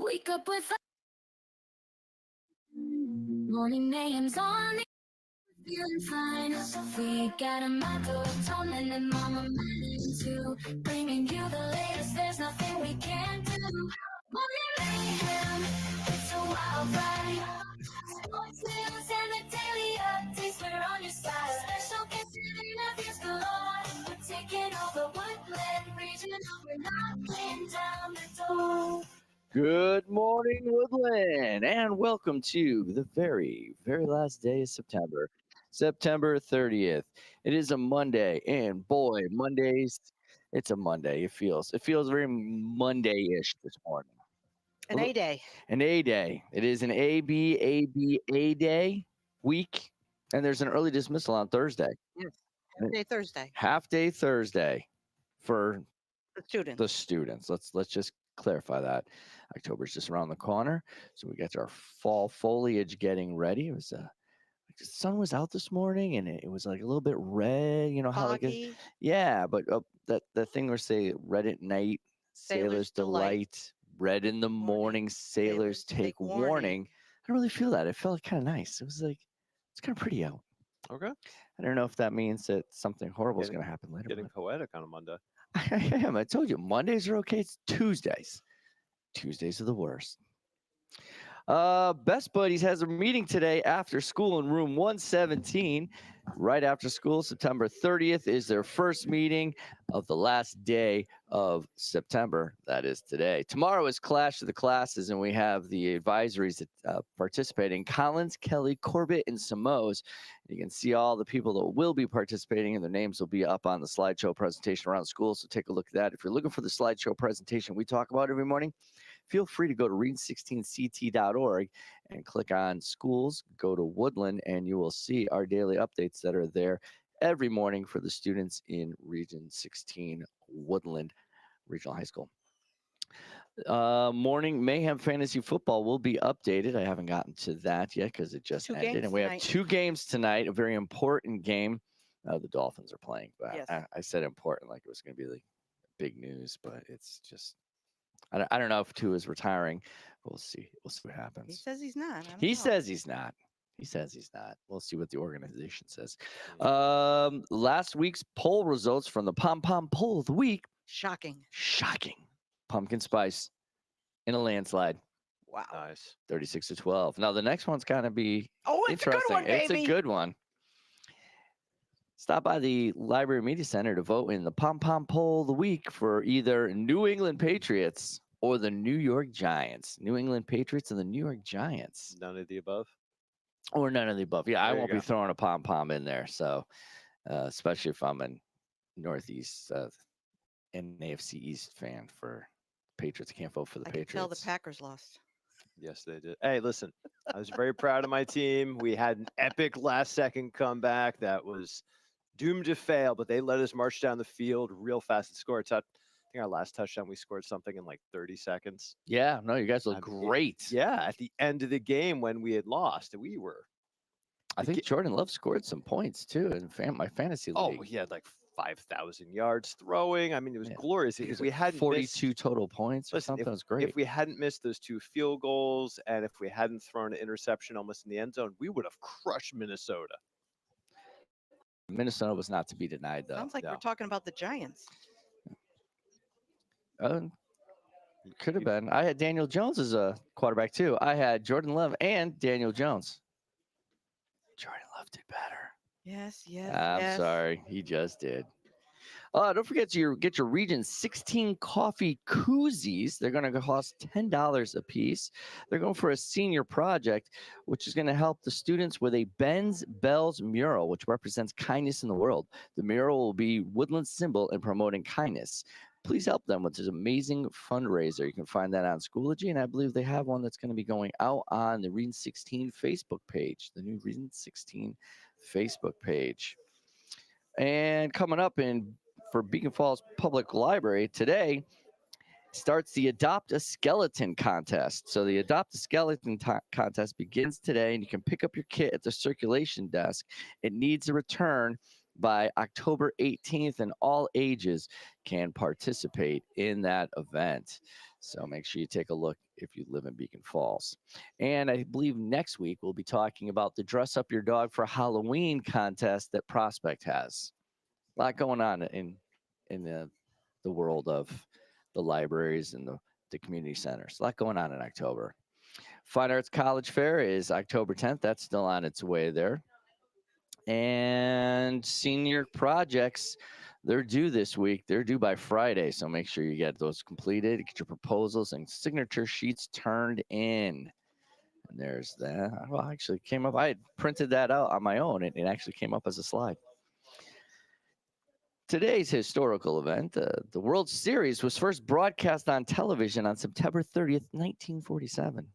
Wake up with morning names on it, feeling fine. We got a melatonin and mama managed to bringing you the latest. There's nothing we can't do. Morning mayhem, it's a wild ride. Sports news and the daily updates, we're on your side. Special guest interviews galore. We're taking over Woodland Regional. We're knocking down the door. Good morning, Woodland, and welcome to the very, very last day of September, September 30th. It is a Monday, and boy, Mondays, it's a Monday. It feels very Monday-ish this morning. An A day. An A day. It is an A day week, and there's an early dismissal on Thursday. Yes. Day Thursday. Half day Thursday for The students. the students. Let's just clarify that. October's just around the corner, so we got our fall foliage getting ready. It was the sun was out this morning, and it was like a little bit red. You know how like Foggy. yeah, but that thing where say red at night, sailors Sailor's delight. Red in the morning, sailors take warning. I don't really feel that. It felt kind of nice. It was like it's kind of pretty out. Okay. I don't know if that means that something horrible is Getting- going to happen later. Getting poetic on a Monday. I am. I told you Mondays are okay. It's Tuesdays. Tuesdays are the worst. Best Buddies has a meeting today after school in room 117. Right after school, September 30th is their first meeting of the last day of September. That is today. Tomorrow is Clash of the Classes, and we have the advisories participating. Collins, Kelly, Corbett, and Samos. You can see all the people that will be participating, and their names will be up on the slideshow presentation around school, so take a look at that. If you're looking for the slideshow presentation we talk about every morning, feel free to go to read16ct.org and click on schools, go to Woodland, and you will see our daily updates that are there every morning for the students in Region 16 Woodland Regional High School. Morning Mayhem Fantasy Football will be updated. I haven't gotten to that yet because it just Two ended. games And we have tonight. 2 games tonight, a very important game. The Dolphins are playing. But Yes. I said important like it was going to be like big news, but it's just I don't know if Tua is retiring. We'll see. We'll see what He happens. says he's not. I don't He know. says he's not. He says he's not. We'll see what the organization says. Mm. Last week's poll results from the Pom Pom Poll of the Week. Shocking. Shocking. Pumpkin spice in a landslide, Wow. Nice. 36-12. Now the next one's gonna be Oh, it's a interesting. good one, baby. It's a good one. Stop by the Library Media Center to vote in the Pom Pom Poll of the Week for either New England Patriots or the New York Giants. New England Patriots and the New York Giants. None of the above. Or none of the above. Yeah, I There you won't be go. throwing a pom pom in there. So, especially if I'm a Northeast and AFC East fan for Patriots, I can't vote for the I can tell the Patriots. Packers lost. Yes, they did. Hey, listen, I was very proud of my team. We had an epic last-second comeback that was doomed to fail, but they let us march down the field real fast and score a touch. I think our last touchdown, we scored something in like 30 seconds. Yeah, no, you guys look I mean, great. Yeah, at the end of the game when we had lost, we were. I think Jordan Love scored some points too in my fantasy league. Oh, he had like 5,000 yards throwing. I mean, it was Yeah. glorious. It If was we like hadn't 42 missed, total points or listen, something. It was great. if we hadn't missed those 2 field goals and if we hadn't thrown an interception almost in the end zone, we would have crushed Minnesota. Minnesota was not to be denied, though. Sounds like no. we're talking about the Giants. Could have been. I had Daniel Jones as a quarterback too. I had Jordan Love and Daniel Jones. Jordan Love did better. Yes, yes. I'm yes. sorry, he just did. Don't forget to get your Region 16 coffee koozies. They're going to cost $10 a piece. They're going for a senior project, which is going to help the students with a Ben's Bells mural, which represents kindness in the world. The mural will be Woodland's symbol in promoting kindness. Please help them with this amazing fundraiser. You can find that on Schoology, and I believe they have one that's going to be going out on the Region 16 Facebook page, the new Region 16 Facebook page. And coming up for Beacon Falls Public Library today starts the Adopt a Skeleton contest. So the Adopt a Skeleton contest begins today, and you can pick up your kit at the circulation desk. It needs a return by October 18th, and all ages can participate in that event. So make sure you take a look if you live in Beacon Falls. And I believe next week we'll be talking about the Dress Up Your Dog for Halloween contest that Prospect has. A lot going on in the world of the libraries and the community centers. A lot going on in October. Fine Arts College Fair is October 10th. That's still on its way there. And senior projects, they're due this week. They're due by Friday. So make sure you get those completed, get your proposals and signature sheets turned in. And there's that. Well, actually came up. I had printed that out on my own. It actually came up as a slide. Today's historical event, the World Series, was first broadcast on television on September 30th, 1947.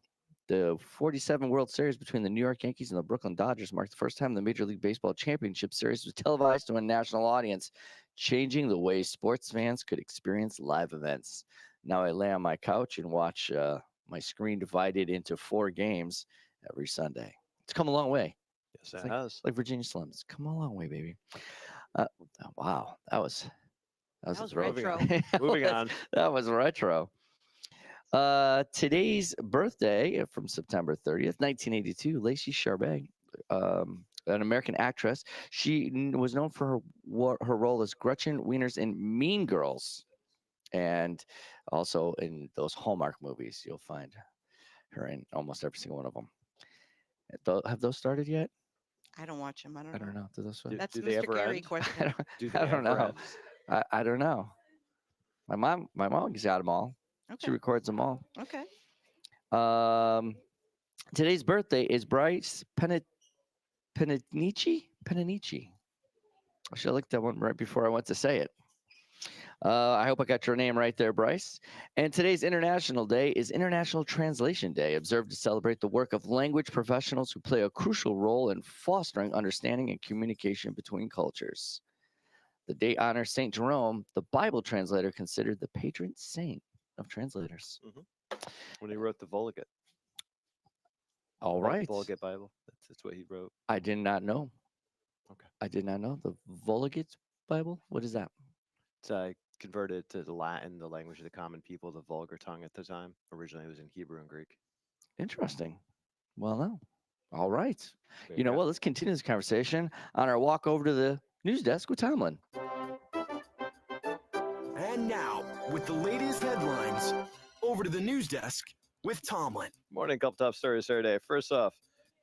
The 47 World Series between the New York Yankees and the Brooklyn Dodgers marked the first time the Major League Baseball Championship Series was televised to a national audience, changing the way sports fans could experience live events. Now I lay on my couch and watch my screen divided into 4 games every Sunday. It's come a long way. Yes, It's it has. like Virginia Slims. Come a long way, baby. Wow, that was That a was throwback. retro. Moving on. That was retro. Today's birthday from September 30th, 1982, Lacey Chabert, an American actress. She was known for her role as Gretchen Wieners in Mean Girls, and also in those Hallmark movies. You'll find her in almost every single one of them. Have those started yet? I don't watch them. I I don't know. know. Do those start? That's Do they Mr. ever Gary end? I question. don't, Do I they don't ever know. end? I don't know. My mom got them all. She Okay. records them all. Okay. Today's birthday is Bryce Peninici. I should have looked that one right before I went to say it. I hope I got your name right there, Bryce. And today's International Day is International Translation Day, observed to celebrate the work of language professionals who play a crucial role in fostering understanding and communication between cultures. The day honors St. Jerome, the Bible translator, considered the patron saint of translators. When he wrote the Vulgate. All right. Vulgate Bible. That's what he wrote. I did not know. Okay. I did not know. The Vulgate Bible? What is that? It's converted to the Latin, the language of the common people, the vulgar tongue at the time. Originally, it was in Hebrew and Greek. Interesting. Well, no. All right. There You know go. what? Let's continue this conversation on our walk over to the news desk with Tomlin. And now, with the latest headlines, over to the news desk with Tomlin. Morning, couple top stories here today. First off,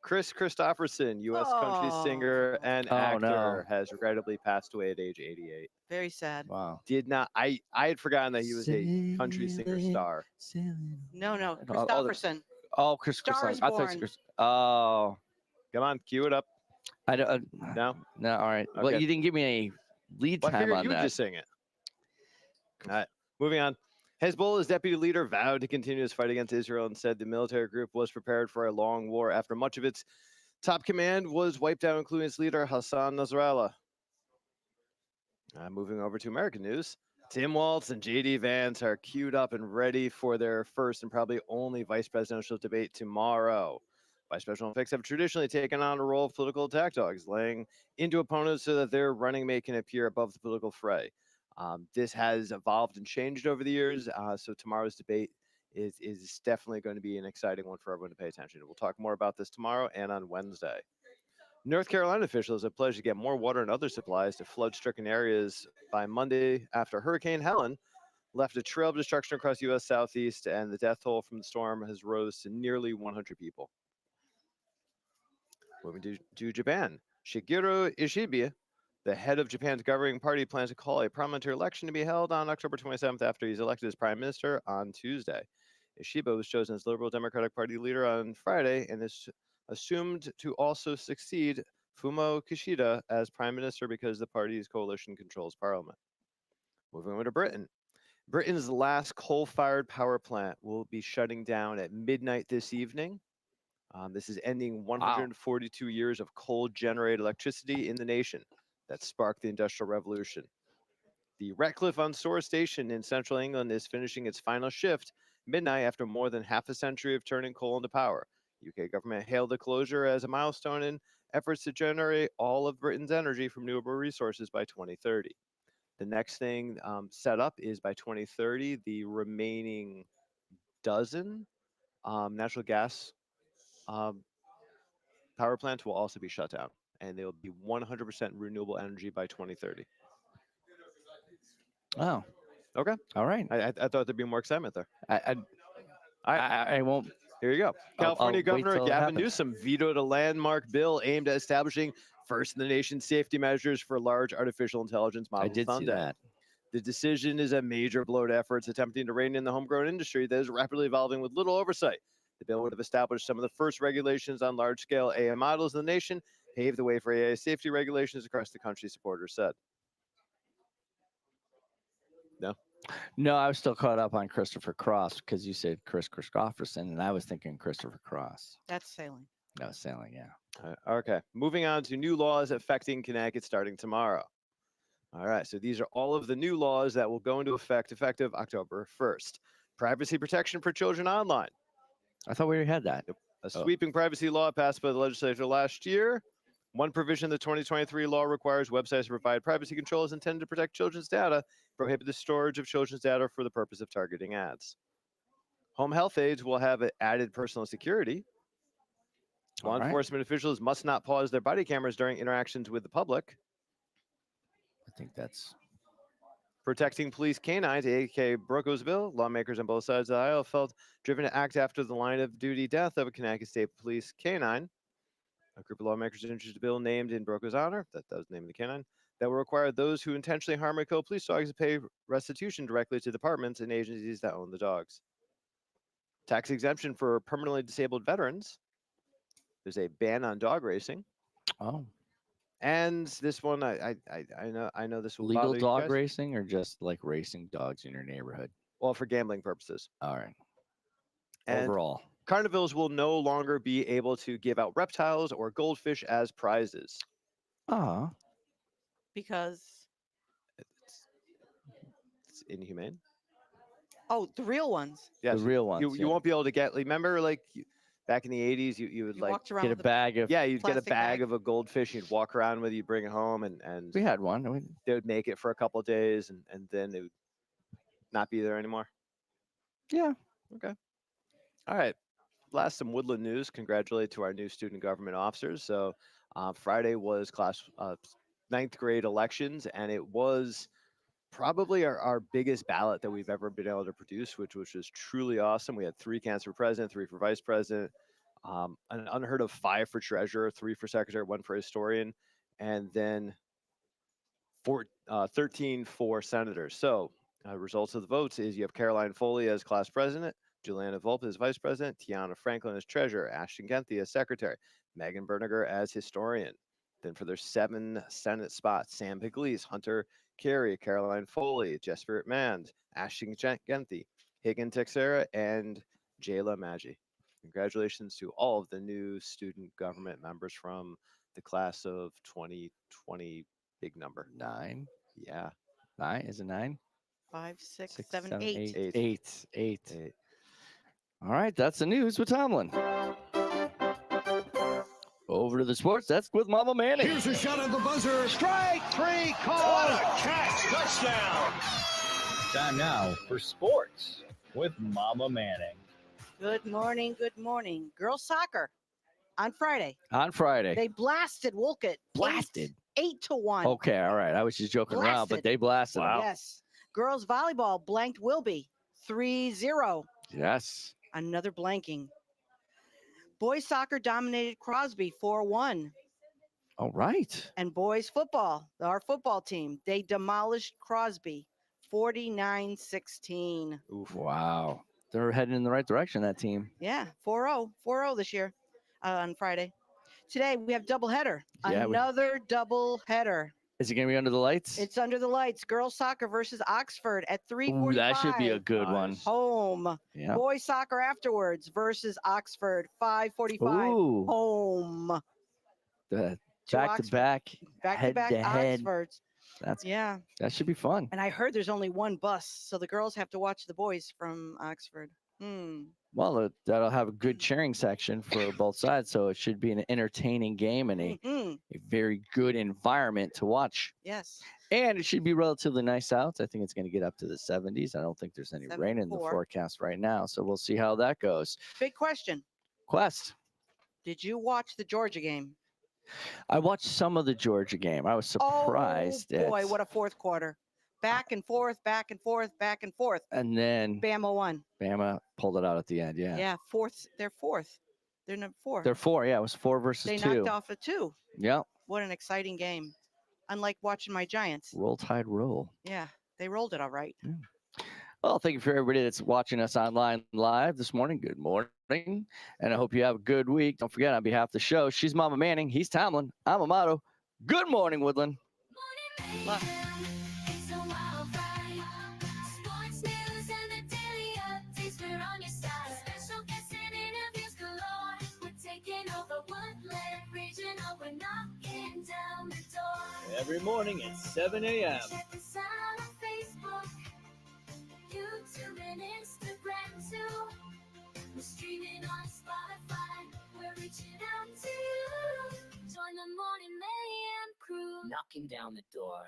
Chris Christopherson, U.S. country singer and Oh, actor, no. has regrettably passed away at age 88. Very sad. Wow. Did not. I had forgotten that he was a country singer star. No, Oh, the- Christopherson. Oh, Chris. Star is I thought it was Born. Chris. Oh, Come on, cue it up. I don't. No, No. All right. Well, Okay. you didn't give me any lead well, I time figured on you would that. just sing it. All right, moving on. Hezbollah's deputy leader vowed to continue his fight against Israel and said the military group was prepared for a long war after much of its top command was wiped out, including its leader, Hassan Nasrallah. Moving over to American news. Tim Walz and J.D. Vance are queued up and ready for their first and probably only vice presidential debate tomorrow. Vice presidential picks have traditionally taken on a role of political attack dogs, laying into opponents so that their running mate can appear above the political fray. This has evolved and changed over the years, so tomorrow's debate is definitely going to be an exciting one for everyone to pay attention to. We'll talk more about this tomorrow and on Wednesday. North Carolina officials have pledged to get more water and other supplies to flood-stricken areas by Monday after Hurricane Helen left a trail of destruction across U.S. Southeast, and the death toll from the storm has rose to nearly 100 people. Moving to Japan, Shigeru Ishiba, the head of Japan's governing party, plans to call a parliamentary election to be held on October 27th after he's elected as prime minister on Tuesday. Ishiba was chosen as Liberal Democratic Party leader on Friday and is assumed to also succeed Fumio Kishida as prime minister because the party's coalition controls parliament. Moving over to Britain. Britain's last coal-fired power plant will be shutting down at midnight this evening. This is ending 142 years of coal-generated electricity in the nation that sparked the Industrial Revolution. The Ratcliffe-on-Soar station in central England is finishing its final shift midnight after more than half a century of turning coal into power. UK government hailed the closure as a milestone in efforts to generate all of Britain's energy from renewable resources by 2030. The next thing set up is by 2030, the remaining dozen natural gas power plants will also be shut down, and they will be 100% renewable energy by 2030. Oh, Okay. all right. I thought there'd be more excitement there. I won't. Here you go. California wait Governor till it Gavin happens. Newsom vetoed a landmark bill aimed at establishing first-in-the-nation safety measures for large artificial intelligence models I did see Sunday. that. The decision is a major blow to efforts attempting to rein in the homegrown industry that is rapidly evolving with little oversight. The bill would have established some of the first regulations on large-scale AI models in the nation, paved the way for AI safety regulations across the country, supporters said. No, I was still caught up on Christopher Cross because you said Chris Christopherson, and I was thinking Christopher Cross. That's sailing. No, sailing, yeah. Okay, moving on to new laws affecting Connecticut starting tomorrow. All right, so these are all of the new laws that will go into effect effective October 1st. Privacy protection for children online. I thought we already had that. A sweeping privacy law passed by the legislature last year. One provision of the 2023 law requires websites to provide privacy controls intended to protect children's data, prohibit the storage of children's data for the purpose of targeting ads. Home health aides will have added personal security. Law All right. enforcement officials must not pause their body cameras during interactions with the public. I think that's Protecting police canines, aka Broco's bill. Lawmakers on both sides of the aisle felt driven to act after the line of duty death of a Connecticut State Police canine. A group of lawmakers introduced a bill named in Broco's honor, that was the name of the canine, that will require those who intentionally harm or kill police dogs to pay restitution directly to departments and agencies that own the dogs. Tax exemption for permanently disabled veterans. There's a ban on dog racing. oh And this one, I know this will legal bother you dog guys. racing or just like racing dogs in your neighborhood. Well, for gambling purposes. All right. And Overall, carnivals will no longer be able to give out reptiles or goldfish as prizes. Because, It's inhumane. oh, the real ones. Yes, the real ones. you yeah. won't be able to get. Remember, like back in the '80s, you would You like walked around get a with bag of. yeah, you'd get a plastic bag bag. of a goldfish. You'd walk around with. You'd bring it home, and We had one. they would make it for a couple of days, and then it would not be there anymore. Yeah. Okay. All right. Last, some Woodland news. Congratulate to our new student government officers. So Friday was class 9th grade elections, and it was probably our biggest ballot that we've ever been able to produce, which was truly awesome. We had 3 candidates for president, 3 for vice president, an unheard of 5 for treasurer, 3 for secretary, 1 for historian, and then 13 for senators. So results of the votes is you have Caroline Foley as class president, Juliana Volpe as vice president, Tiana Franklin as treasurer, Ashton Genty as secretary, Megan Berniger as historian. Then for their 7 Senate spots, Sam Piglese, Hunter Carey, Caroline Foley, Jesper Mand, Ashton Genty, Higgin Texera, and Jayla Maggi. Congratulations to all of the new student government members from the class of 2020. Big number. 9. Yeah. 9 is it 9? 5, 6, 6, 7, 7, 8. 8. 8. Eight. All right, that's the news with Tomlin. Over to the sports desk with Mama Manning. Here's a shot at the buzzer. Strike 3 call. What a catch. Touchdown. Time now for sports with Mama Manning. Good morning. Good morning. Girls soccer on Friday. On Friday. They blasted Wolcott. Blasted. 8-1. Okay, all right. I was just joking around, but Blasted. they blasted them. Yes. Girls volleyball blanked Wilby 3-0. Yes. Another blanking. Boys soccer dominated Crosby 4-1. All right. And boys football, our football team, they demolished Crosby 49-16. Oof. Wow. They're heading in the right direction, that team. Yeah, 4-0. 4-0 this year on Friday. Today we have doubleheader. Yeah, Another doubleheader. Is it going to be under the lights? It's under the lights. Girls soccer versus Oxford at 3:45. Ooh, that should be a good one. Nice. Home. Yeah. Boys soccer afterwards versus Oxford 5:45. Ooh. Home. The Two back to Oxford- back. Back head to back to head. Oxfords. That's Yeah. that should be fun. And I heard there's only one bus, so the girls have to watch the boys from Oxford. Well, that'll have a good cheering section for both sides, so it should be an entertaining game and a Mhm. a very good environment to watch. Yes. And it should be relatively nice out. I think it's going to get up to the 70s. I don't think there's any rain in the 74. forecast right now. So we'll see how that goes. Big question. Quest. Did you watch the Georgia game? I watched some of the Georgia game. I was surprised. Oh boy, at- what a fourth quarter. Back and forth, back and forth, back and forth. And then Bama won. Bama pulled it out at the end. Yeah. Yeah, fourth. They're fourth. They're number 4. They're 4. Yeah, it was 4 versus They 2. knocked off a 2. Yeah. What an exciting game. Unlike watching my Giants. Roll Tide roll. Yeah, they rolled it all right. Well, thank you for everybody that's watching us online live this morning. Good morning. And I hope you have a good week. Don't forget, on behalf of the show, she's Mama Manning. He's Tomlin. I'm Amato. Good morning, Woodland. Love. It's a wild ride. Sports news and the daily updates, we're on your side. Special guests and interviews galore. We're taking over Woodland Regional. We're knocking down the door. Every morning at 7 a.m. Check us out on Facebook, YouTube, and Instagram too. We're streaming on Spotify. We're reaching out to you. Join the Morning Mayhem crew. Knocking down the door.